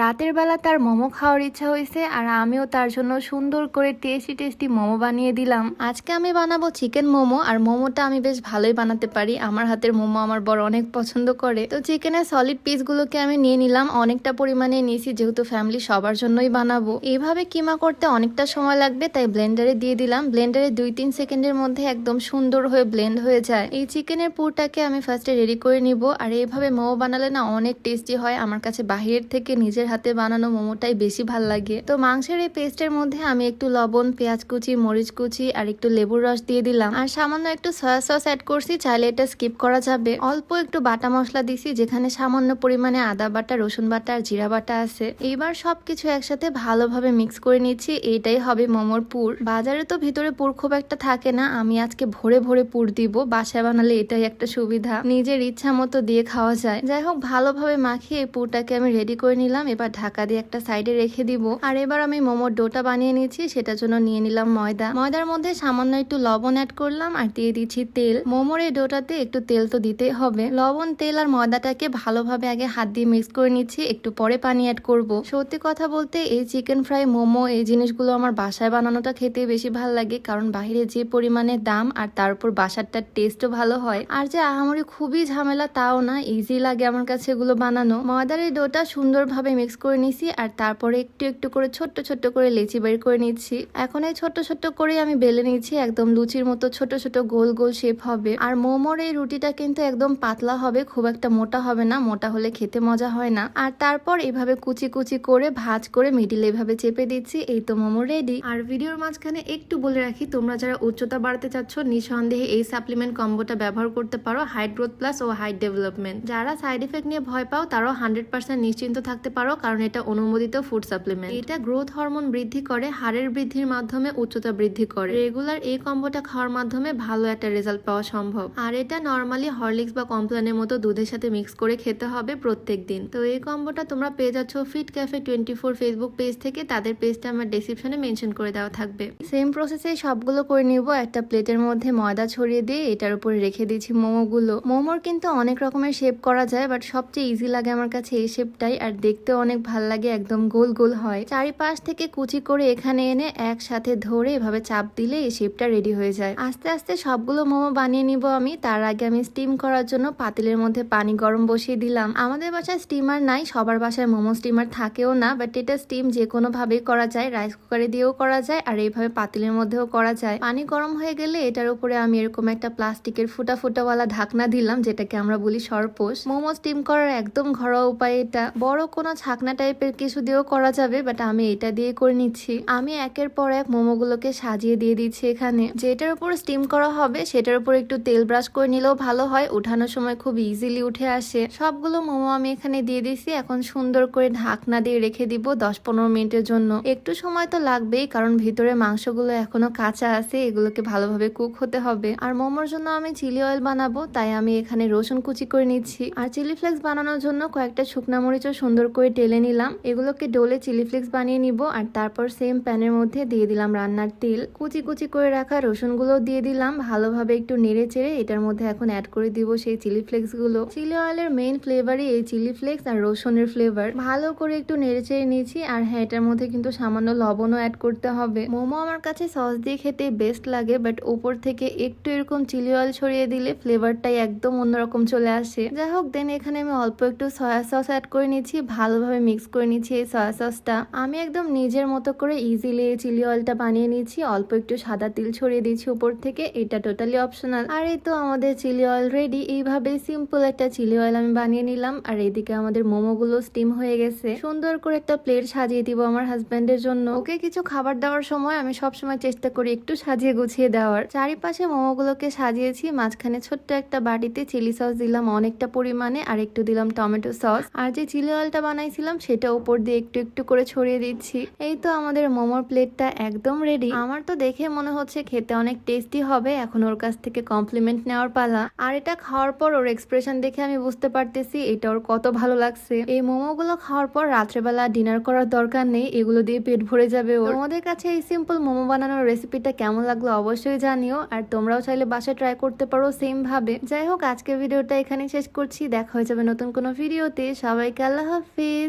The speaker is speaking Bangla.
রাতের বেলা তার মোমো খাওয়ার ইচ্ছা হয়েছে আর আমিও তার জন্য সুন্দর করে টেস্টি টেস্টি মোমো বানিয়ে দিলাম। আজকে আমি বানাবো চিকেন মোমো, আর মোমোটা আমি বেশ ভালোই বানাতে পারি। আমার হাতের মোমো আমার বড় অনেক পছন্দ করে। তো চিকেনের সলিড পিসগুলোকে আমি নিয়ে নিলাম, অনেকটা পরিমাণে নিয়েছি যেহেতু ফ্যামিলি সবার জন্যই বানাবো। এইভাবে কিমা করতে অনেকটা সময় লাগবে, তাই ব্লেন্ডারে দিয়ে দিলাম। ব্লেন্ডারে 2-3 সেকেন্ডের মধ্যে একদম সুন্দর হয়ে ব্লেন্ড হয়ে যায়। এই চিকেনের পুরটাকে আমি ফার্স্টে রেডি করে নিব, আর এইভাবে মোমো বানালে না অনেক টেস্টি হয়। আমার কাছে বাহিরের থেকে নিজের হাতে বানানো মোমোটাই বেশি ভাল লাগে। তো মাংসের এই পেস্টের মধ্যে আমি একটু লবণ, পেঁয়াজ কুচি, মরিচ কুচি আর একটু লেবুর রস দিয়ে দিলাম, আর সামান্য একটু সয়া সস অ্যাড করছি। চাইলে এটা স্কিপ করা যাবে। অল্প একটু বাটা মশলা দিছি, যেখানে সামান্য পরিমাণে আদা বাটা, রসুন বাটা আর জিরা বাটা আছে। এইবার সবকিছু একসাথে ভালোভাবে মিক্স করে নিচ্ছি। এইটাই হবে মোমোর পুর। বাজারে তো ভিতরে পুর খুব একটা থাকে না, আমি আজকে ভরে ভরে পুর দিব। বাসায় বানালে এটাই একটা সুবিধা, নিজের ইচ্ছা মতো দিয়ে খাওয়া যায়। যাই হোক, ভালোভাবে মাখিয়ে এই পুরটাকে আমি রেডি করে নিলাম। এবার ঢাকা দিয়ে একটা সাইডে রেখে দিব। আর এবার আমি মোমোর ডোটা বানিয়ে নিচ্ছি। সেটার জন্য নিয়ে নিলাম ময়দা। ময়দার মধ্যে সামান্য একটু লবণ অ্যাড করলাম আর দিয়ে দিচ্ছি তেল। মোমোর এই ডোটাতে একটু তেল তো দিতেই হবে। লবণ, তেল আর ময়দাটাকে ভালোভাবে আগে হাত দিয়ে মিক্স করে নিচ্ছি, একটু পরে পানি অ্যাড করব। সত্যি কথা বলতে এই চিকেন ফ্রাই, মোমো এই জিনিসগুলো আমার বাসায় বানানোটা খেতে বেশি ভালো লাগে, কারণ বাহিরে যে পরিমাণে দাম আর তার উপর বাসারটার টেস্টও ভালো হয়। আর যে আহামরি খুবই ঝামেলা তাও না, ইজি লাগে আমার কাছে এগুলো বানানো। ময়দার এই ডোটা সুন্দরভাবে মিক্স করে নিছি, আর তারপরে একটু একটু করে ছোট্ট ছোট্ট করে লেচি বের করে নিচ্ছি। এখন এই ছোট্ট ছোট্ট করে আমি বেলে নিচ্ছি, একদম লুচির মতো ছোট ছোট গোল গোল শেপ হবে। আর মোমোর এই রুটিটা কিন্তু একদম পাতলা হবে, খুব একটা মোটা হবে না। মোটা হলে খেতে মজা হয় না। আর তারপর এভাবে কুচি কুচি করে ভাঁজ করে মিডিলে এভাবে চেপে দিচ্ছি। এই তো মোমো রেডি। আর ভিডিওর মাঝখানে একটু বলে রাখি, তোমরা যারা উচ্চতা বাড়াতে চাচ্ছ নিঃসন্দেহে এই সাপ্লিমেন্ট কম্বোটা ব্যবহার করতে পারো, হাইট গ্রোথ প্লাস ও হাইট ডেভেলপমেন্ট। যারা সাইড এফেক্ট নিয়ে ভয় পাও তারাও 100% নিশ্চিন্ত থাকতে পারো, কারণ এটা অনুমোদিত ফুড সাপ্লিমেন্ট। এটা গ্রোথ হরমোন বৃদ্ধি করে, হাড়ের বৃদ্ধির মাধ্যমে উচ্চতা বৃদ্ধি করে। রেগুলার এই কম্বোটা খাওয়ার মাধ্যমে ভালো একটা রেজাল্ট পাওয়া সম্ভব। আর এটা নর্মালি হরলিক্স বা কমপ্লানের মতো দুধের সাথে মিক্স করে খেতে হবে প্রত্যেক দিন। তো এই কম্বোটা তোমরা পেয়ে যাচ্ছ ফিট ক্যাফে 24 ফেসবুক পেজ থেকে। তাদের পেজটা আমার ডেসক্রিপশনে মেনশন করে দেওয়া থাকবে। সেম প্রসেসে সবগুলো করে নিব। একটা প্লেটের মধ্যে ময়দা ছড়িয়ে দিয়ে এটার উপরে রেখে দিচ্ছি মোমোগুলো। মোমোর কিন্তু অনেক রকমের শেপ করা যায়, বাট সবচেয়ে ইজি লাগে আমার কাছে এই শেপটাই, আর দেখতে অনেক ভাল লাগে, একদম গোল গোল হয়। চারিপাশ থেকে কুচি করে এখানে এনে একসাথে ধরে এভাবে চাপ দিলে এই শেপটা রেডি হয়ে যায়। আস্তে আস্তে সবগুলো মোমো বানিয়ে নিব আমি। তার আগে আমি স্টিম করার জন্য পাতিলের মধ্যে পানি গরম বসিয়ে দিলাম। আমাদের বাসায় স্টিমার নাই, সবার বাসায় মোমো স্টিমার থাকেও না, বাট এটা স্টিম যে কোনো ভাবেই করা যায়। রাইস কুকারে দিয়েও করা যায়, আর এইভাবে পাতিলের মধ্যেও করা যায়। পানি গরম হয়ে গেলে এটার উপরে আমি এরকম একটা প্লাস্টিকের ফুটা ফুটাওয়ালা ঢাকনা দিলাম, যেটাকে আমরা বলি সরপোষ। মোমো স্টিম করার একদম ঘরোয়া উপায় এটা। বড় কোনো ছাকনা টাইপের কিছু দিয়েও করা যাবে, বাট আমি এটা দিয়ে করে নিচ্ছি। আমি একের পর এক মোমোগুলোকে সাজিয়ে দিয়ে দিচ্ছি এখানে। যেটার উপর স্টিম করা হবে সেটার উপর একটু তেল ব্রাশ করে নিলেও ভালো হয়, উঠানোর সময় খুব ইজিলি উঠে আসে। সবগুলো মোমো আমি এখানে দিয়ে দিচ্ছি। এখন সুন্দর করে ঢাকনা দিয়ে রেখে দিব 10-15 মিনিটের জন্য। একটু সময় তো লাগবেই, কারণ ভিতরে মাংসগুলো এখনো কাঁচা আছে, এগুলোকে ভালোভাবে কুক হতে হবে। আর মোমোর জন্য আমি চিলি অয়েল বানাবো, তাই আমি এখানে রসুন কুচি করে নিচ্ছি। আর চিলি ফ্লেক্স বানানোর জন্য কয়েকটা শুকনা মরিচও সুন্দর করে টেলে নিলাম। এগুলোকে ডোলে চিলি ফ্লেক্স বানিয়ে নিব। আর তারপর সেম প্যানের মধ্যে দিয়ে দিলাম রান্নার তেল। কুচি কুচি করে রাখা রসুনগুলো দিয়ে দিলাম। ভালোভাবে একটু নেড়ে চেড়ে এটার মধ্যে এখন অ্যাড করে দিব সেই চিলি ফ্লেক্স গুলো। চিলি অয়েলের মেইন ফ্লেভারই এই চিলি ফ্লেক্স আর রসুনের ফ্লেভার। ভালো করে একটু নেড়ে চেড়ে নিয়েছি। আর হ্যাঁ, এটার মধ্যে কিন্তু সামান্য লবণও অ্যাড করতে হবে। মোমো আমার কাছে সস দিয়ে খেতে বেস্ট লাগে, বাট উপর থেকে একটু এরকম চিলি অয়েল ছড়িয়ে দিলে ফ্লেভারটাই একদম অন্যরকম চলে আসে। যাই হোক, দেন এখানে আমি অল্প একটু সয়া সস অ্যাড করে নিচ্ছি। ভালোভাবে মিক্স করে নিচ্ছি এই সয়া সসটা। আমি একদম নিজের মতো করে ইজিলি এই চিলি অয়েলটা বানিয়ে নিচ্ছি। অল্প একটু সাদা তিল ছড়িয়ে দিচ্ছি উপর থেকে, এটা টোটালি অপশনাল। আর এই তো আমাদের চিলি অয়েল রেডি। এইভাবে সিম্পল একটা চিলি অয়েল আমি বানিয়ে নিলাম। আর এইদিকে আমাদের মোমোগুলো স্টিম হয়ে গেছে। সুন্দর করে একটা প্লেট সাজিয়ে দিব আমার হাজবেন্ডের জন্য। ওকে কিছু খাবার দেওয়ার সময় আমি সবসময় চেষ্টা করি একটু সাজিয়ে গুছিয়ে দেওয়ার। চারিপাশে মোমোগুলোকে সাজিয়েছি। মাঝখানে ছোট্ট একটা বাটিতে চিলি সস দিলাম অনেকটা পরিমাণে, আর একটু দিলাম টমেটো সস। আর যে চিলি অয়েলটা বানাইছিলাম সেটা উপর দিয়ে একটু একটু করে ছড়িয়ে দিচ্ছি। এই তো আমাদের মোমোর প্লেটটা একদম রেডি। আমার তো দেখে মনে হচ্ছে খেতে অনেক টেস্টি হবে। এখন ওর কাছ থেকে কমপ্লিমেন্ট নেওয়ার পালা। আর এটা খাওয়ার পর ওর এক্সপ্রেশন দেখে আমি বুঝতে পারতেছি এটা ওর কত ভালো লাগছে। এই মোমোগুলো খাওয়ার পর রাত্রেবেলা ডিনার করার দরকার নেই, এগুলো দিয়ে পেট ভরে যাবে ওর। তোমাদের কাছে এই সিম্পল মোমো বানানোর রেসিপিটা কেমন লাগলো অবশ্যই জানিও। আর তোমরাও চাইলে বাসায় ট্রাই করতে পারো সেম ভাবে। যাই হোক, আজকের ভিডিওটা এখানে শেষ করছি। দেখা হয়ে যাবে নতুন কোনো ভিডিওতে। সবাইকে আল্লাহ হাফিজ।